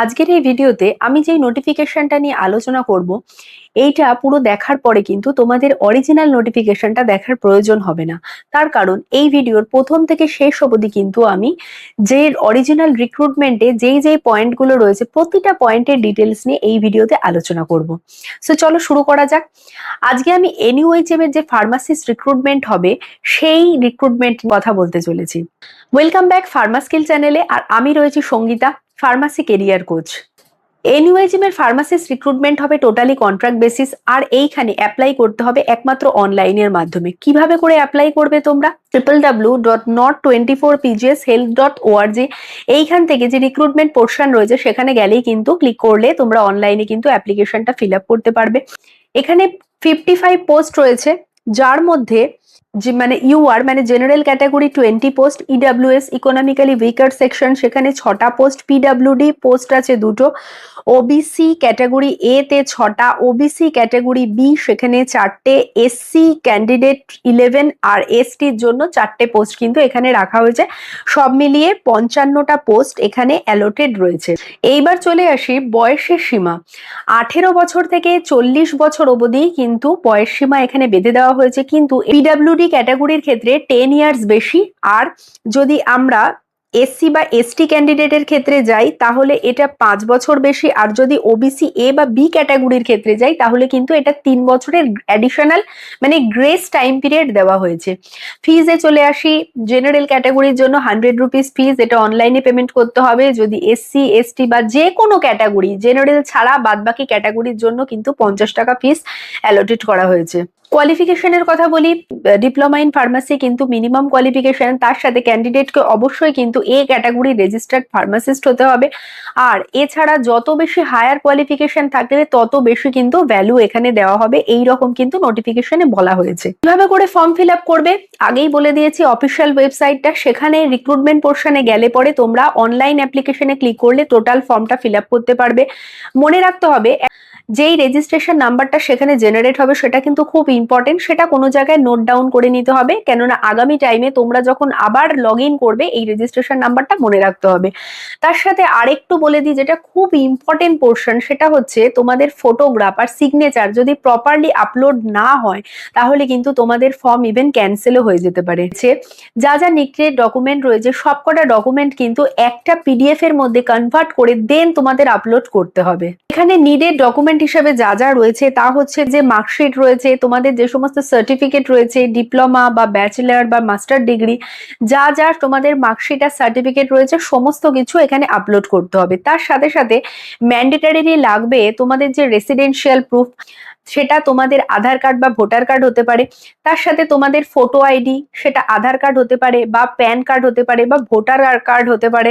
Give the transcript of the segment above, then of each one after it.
আজকের এই ভিডিওতে আমি যেই নোটিফিকেশনটা নিয়ে আলোচনা করব এইটা পুরো দেখার পরে কিন্তু তোমাদের অরিজিনাল নোটিফিকেশনটা দেখার প্রয়োজন হবে না। তার কারণ এই ভিডিওর প্রথম থেকে শেষ অবধি কিন্তু আমি যে অরিজিনাল রিক্রুটমেন্টে যেই যেই পয়েন্টগুলো রয়েছে প্রতিটা পয়েন্টের ডিটেলস নিয়ে এই ভিডিওতে আলোচনা করব। সো চলো শুরু করা যাক। আজকে আমি এনইউএইচএম এর যে ফার্মাসিস্ট রিক্রুটমেন্ট হবে সেই রিক্রুটমেন্ট কথা বলতে চলেছি। ওয়েলকাম ব্যাক ফার্মাস্কিল চ্যানেলে, আর আমি রয়েছি Sangeeta, pharmacy career coach. NUHM এর ফার্মাসিস্ট রিক্রুটমেন্ট হবে টোটালি কন্ট্রাক্ট বেসিস, আর এইখানে অ্যাপ্লাই করতে হবে একমাত্র অনলাইনের মাধ্যমে। কিভাবে করে অ্যাপ্লাই করবে তোমরা? www.not24pgshealth.org এইখান থেকে যে রিক্রুটমেন্ট পোর্শন রয়েছে সেখানে গেলেই কিন্তু ক্লিক করলে তোমরা অনলাইনে কিন্তু অ্যাপ্লিকেশনটা ফিল আপ করতে পারবে। এখানে 55 পোস্ট রয়েছে, যার মধ্যে যে ইউআর মানে general category 20 post, EWS economically weaker section সেখানে 6টা পোস্ট, পিডাব্লিউডি পোস্ট আছে 2টো, ওবিসি ক্যাটাগরি এ তে 6টা, ওবিসি ক্যাটাগরি বি সেখানে 4টে, এসসি ক্যান্ডিডেট 11 আর এসটির জন্য 4টে পোস্ট কিন্তু এখানে রাখা হয়েছে। সব মিলিয়ে 55টা পোস্ট এখানে অ্যালোটেড রয়েছে। এইবার চলে আসি বয়সের সীমা। 18 বছর থেকে 40 বছর অবধি কিন্তু বয়স সীমা এখানে বেঁধে দেওয়া হয়েছে, কিন্তু পিডাব্লিউডি ক্যাটাগরির ক্ষেত্রে 10 ইয়ার্স বেশি। আর যদি আমরা এসসি বা এসটি ক্যান্ডিডেটের ক্ষেত্রে যাই তাহলে এটা 5 বছর বেশি, আর যদি ওবিসি এ বা বি ক্যাটাগরির ক্ষেত্রে যাই তাহলে কিন্তু এটা 3 বছরের অ্যাডিশনাল গ্রেস টাইম পিরিয়ড দেওয়া হয়েছে। ফিজে চলে আসি। জেনারেল ক্যাটাগরির জন্য 100 রুপিস ফিজ, এটা অনলাইনে পেমেন্ট করতে হবে। যদি এসসি এসটি বা যে কোনো ক্যাটাগরি, জেনারেল ছাড়া বাদবাকি ক্যাটাগরির জন্য কিন্তু 50 টাকা ফিস অ্যালোটেড করা হয়েছে। কোয়ালিফিকেশনের কথা বলি, ডিপ্লোমা ইন ফার্মাসি কিন্তু মিনিমাম কোয়ালিফিকেশন। তার সাথে ক্যান্ডিডেটকে অবশ্যই কিন্তু এ ক্যাটাগরি রেজিস্টার্ড ফার্মাসিস্ট হতে হবে। আর এছাড়া যত বেশি হায়ার কোয়ালিফিকেশন থাকবে তত বেশি কিন্তু ভ্যালু এখানে দেওয়া হবে, এই রকম কিন্তু নোটিফিকেশনে বলা হয়েছে। কিভাবে করে ফর্ম ফিল আপ করবে আগেই বলে দিয়েছি, অফিসিয়াল ওয়েবসাইটটা, সেখানে রিক্রুটমেন্ট পোর্শনে গেলে পরে তোমরা অনলাইন অ্যাপ্লিকেশনে ক্লিক করলে টোটাল ফর্মটা ফিল আপ করতে পারবে। মনে রাখতে হবে যেই রেজিস্ট্রেশন নাম্বারটা সেখানে জেনারেট হবে সেটা কিন্তু খুব ইম্পর্টেন্ট, সেটা কোনো জায়গায় নোট ডাউন করে নিতে হবে, কেননা আগামী টাইমে তোমরা যখন আবার লগ ইন করবে এই রেজিস্ট্রেশন নাম্বারটা মনে রাখতে হবে। তার সাথে আরেকটু বলে দিই, যেটা খুব ইম্পর্টেন্ট পোর্শন, সেটা হচ্ছে তোমাদের ফটোগ্রাফ আর সিগনেচার যদি প্রপারলি আপলোড না হয় তাহলে কিন্তু তোমাদের ফর্ম ইভেন ক্যান্সেলও হয়ে যেতে পারে। যা যা নিডেড ডকুমেন্ট রয়েছে সবকটা ডকুমেন্ট কিন্তু একটা পিডিএফ এর মধ্যে কনভার্ট করে দেন তোমাদের আপলোড করতে হবে। এখানে নিডেড ডকুমেন্ট হিসেবে যা যা রয়েছে তা হচ্ছে যে মার্কশিট রয়েছে, তোমাদের যে সমস্ত সার্টিফিকেট রয়েছে, ডিপ্লোমা বা ব্যাচেলার বা মাস্টার ডিগ্রি, যা যা তোমাদের মার্কশিট আর সার্টিফিকেট রয়েছে সমস্ত কিছু এখানে আপলোড করতে হবে। তার সাথে সাথে ম্যান্ডেটরি লাগবে তোমাদের যে রেসিডেন্সিয়াল প্রুফ, সেটা তোমাদের আধার কার্ড বা ভোটার কার্ড হতে পারে। তার সাথে তোমাদের ফটো আইডি, সেটা আধার কার্ড হতে পারে বা প্যান কার্ড হতে পারে বা ভোটার কার্ড হতে পারে।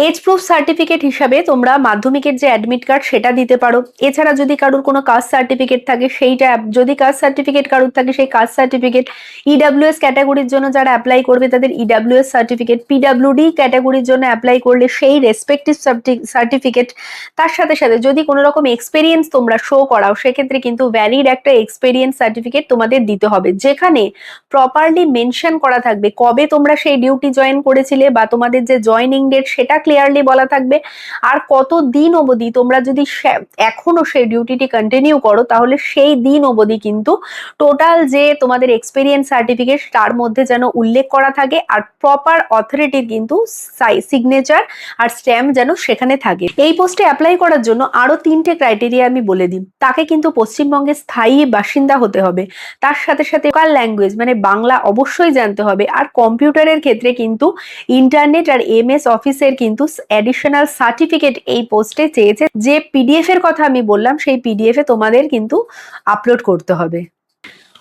এজ প্রুফ সার্টিফিকেট হিসাবে তোমরা মাধ্যমিকের যে অ্যাডমিট কার্ড সেটা দিতে পারো। এছাড়া যদি কারোর কোনো কাস্ট সার্টিফিকেট থাকে সেইটা, যদি কাস্ট সার্টিফিকেট কারোর থাকে সেই কাস্ট সার্টিফিকেট, ইডাব্লিউএস ক্যাটাগরির জন্য যারা অ্যাপ্লাই করবে তাদের ইডাব্লিউএস সার্টিফিকেট, পিডাব্লিউডি ক্যাটাগরির জন্য অ্যাপ্লাই করলে সেই রেসপেক্টিভ সার্টিফিকেট। তার সাথে সাথে যদি কোনো রকম এক্সপেরিয়েন্স তোমরা শো করাও সেক্ষেত্রে কিন্তু ভ্যালিড একটা এক্সপেরিয়েন্স সার্টিফিকেট তোমাদের দিতে হবে, যেখানে প্রপারলি মেনশন করা থাকবে কবে তোমরা সেই ডিউটি জয়েন করেছিলে বা তোমাদের যে জয়েনিং ডেট সেটা ক্লিয়ারলি বলা থাকবে, আর কত দিন অবধি তোমরা যদি এখনো সেই ডিউটিটি কন্টিনিউ করো তাহলে সেই দিন অবধি কিন্তু টোটাল যে তোমাদের এক্সপেরিয়েন্স সার্টিফিকেট তার মধ্যে যেন উল্লেখ করা থাকে, আর প্রপার অথরিটির কিন্তু সিগনেচার আর স্ট্যাম্প যেন সেখানে থাকে। এই পোস্টে অ্যাপ্লাই করার জন্য আরো 3টে ক্রাইটেরিয়া আমি বলে দিই। তাকে কিন্তু পশ্চিমবঙ্গের স্থায়ী বাসিন্দা হতে হবে, তার সাথে সাথে লোকাল ল্যাঙ্গুয়েজ বাংলা অবশ্যই জানতে হবে, আর কম্পিউটারের ক্ষেত্রে কিন্তু ইন্টারনেট আর এমএস অফিসের কিন্তু অ্যাডিশনাল সার্টিফিকেট এই পোস্টে চেয়েছে। যে পিডিএফ এর কথা আমি বললাম সেই পিডিএফ এ তোমাদের কিন্তু আপলোড করতে হবে।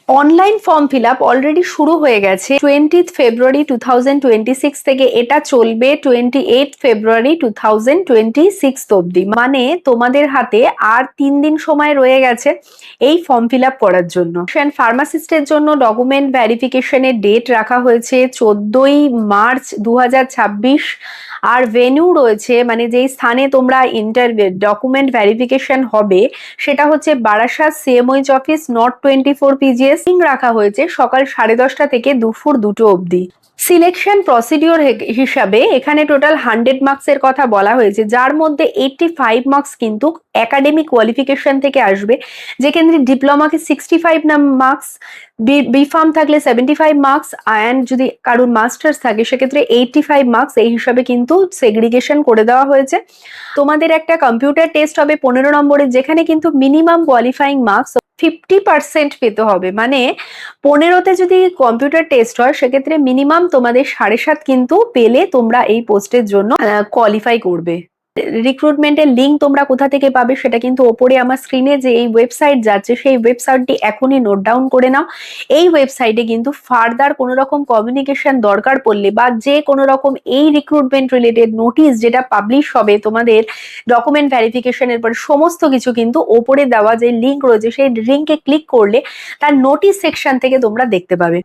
Online form fill up already শুরু হয়ে গেছে 20 ফেব্রুয়ারি 2026 থেকে, এটা চলবে 28 ফেব্রুয়ারি 2026 অব্দি। তোমাদের হাতে আর 3 দিন সময় রয়ে গেছে এই ফর্ম ফিল আপ করার জন্য। ফার্মাসিস্টের জন্য ডকুমেন্ট ভেরিফিকেশনের ডেট রাখা হয়েছে 14ই মার্চ 2026, আর ভেন্যু রয়েছে যেই স্থানে তোমরা ডকুমেন্ট ভেরিফিকেশন হবে সেটা হচ্ছে Barasat CMOH office, not 24 PGS. রাখা হয়েছে সকাল 10:30 থেকে দুপুর 2টো অবধি। সিলেকশন প্রসিডিওর হিসাবে এখানে টোটাল 100 মার্কসের কথা বলা হয়েছে, যার মধ্যে 85 মার্কস কিন্তু একাডেমিক কোয়ালিফিকেশন থেকে আসবে, যেখানে ডিপ্লোমাকে 65 মার্কস, বিফার্ম থাকলে 75 মার্কস, অ্যান্ড যদি কারোর মাস্টার্স থাকে সেক্ষেত্রে 85 মার্কস। এই হিসাবে কিন্তু সেগ্রিগেশন করে দেওয়া হয়েছে। তোমাদের একটা কম্পিউটার টেস্ট হবে 15 নম্বরের, যেখানে কিন্তু মিনিমাম কোয়ালিফাইং মার্কস 50% পেতে হবে। মানে 15তে যদি কম্পিউটার টেস্ট হয় সেক্ষেত্রে মিনিমাম তোমাদের 7.5 কিন্তু পেলে তোমরা এই পোস্টের জন্য কোয়ালিফাই করবে। রিক্রুটমেন্টের লিঙ্ক তোমরা কোথা থেকে পাবে সেটা কিন্তু ওপরে আমার স্ক্রিনে যে এই ওয়েবসাইট যাচ্ছে সেই ওয়েবসাইটটি এখনই নোট ডাউন করে নাও। এই ওয়েবসাইটে কিন্তু ফার্দার কোনো রকম কমিউনিকেশন দরকার পড়লে বা যে কোনো রকম এই রিক্রুটমেন্ট রিলেটেড নোটিশ যেটা পাবলিশ হবে তোমাদের ডকুমেন্ট ভেরিফিকেশনের পর, সমস্ত কিছু কিন্তু ওপরে দেওয়া যে লিঙ্ক রয়েছে সেই লিঙ্কে ক্লিক করলে তার নোটিশ সেকশন থেকে তোমরা দেখতে পাবে।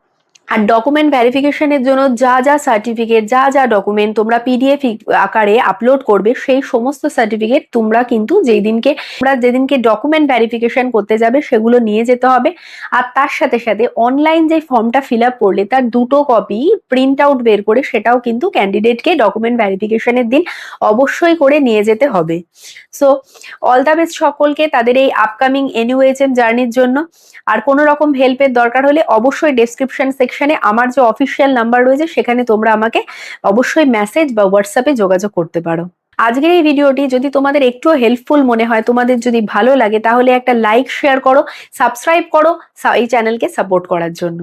আর ডকুমেন্ট ভেরিফিকেশনের জন্য যা যা সার্টিফিকেট, যা যা ডকুমেন্ট তোমরা পিডিএফ আকারে আপলোড করবে, সেই সমস্ত সার্টিফিকেট তোমরা কিন্তু যেদিনকে ডকুমেন্ট ভেরিফিকেশন করতে যাবে সেগুলো নিয়ে যেতে হবে। আর তার সাথে সাথে অনলাইন যে ফর্মটা ফিল আপ করলে তার 2টো কপি প্রিন্ট আউট বের করে সেটাও কিন্তু ক্যান্ডিডেটকে ডকুমেন্ট ভেরিফিকেশনের দিন অবশ্যই করে নিয়ে যেতে হবে। সো অল দ্য বেস্ট সকলকে তাদের এই আপকামিং এনইউএইচএম জার্নির জন্য। আর কোনো রকম হেল্পের দরকার হলে অবশ্যই ডেসক্রিপশন সেকশনে আমার যে অফিসিয়াল নাম্বার রয়েছে সেখানে তোমরা আমাকে অবশ্যই মেসেজ বা হোয়াটসঅ্যাপে যোগাযোগ করতে পারো। আজকের এই ভিডিওটি যদি তোমাদের একটুও হেল্পফুল মনে হয়, তোমাদের যদি ভালো লাগে, তাহলে একটা লাইক শেয়ার করো, সাবস্ক্রাইব করো এই চ্যানেলকে সাপোর্ট করার জন্য।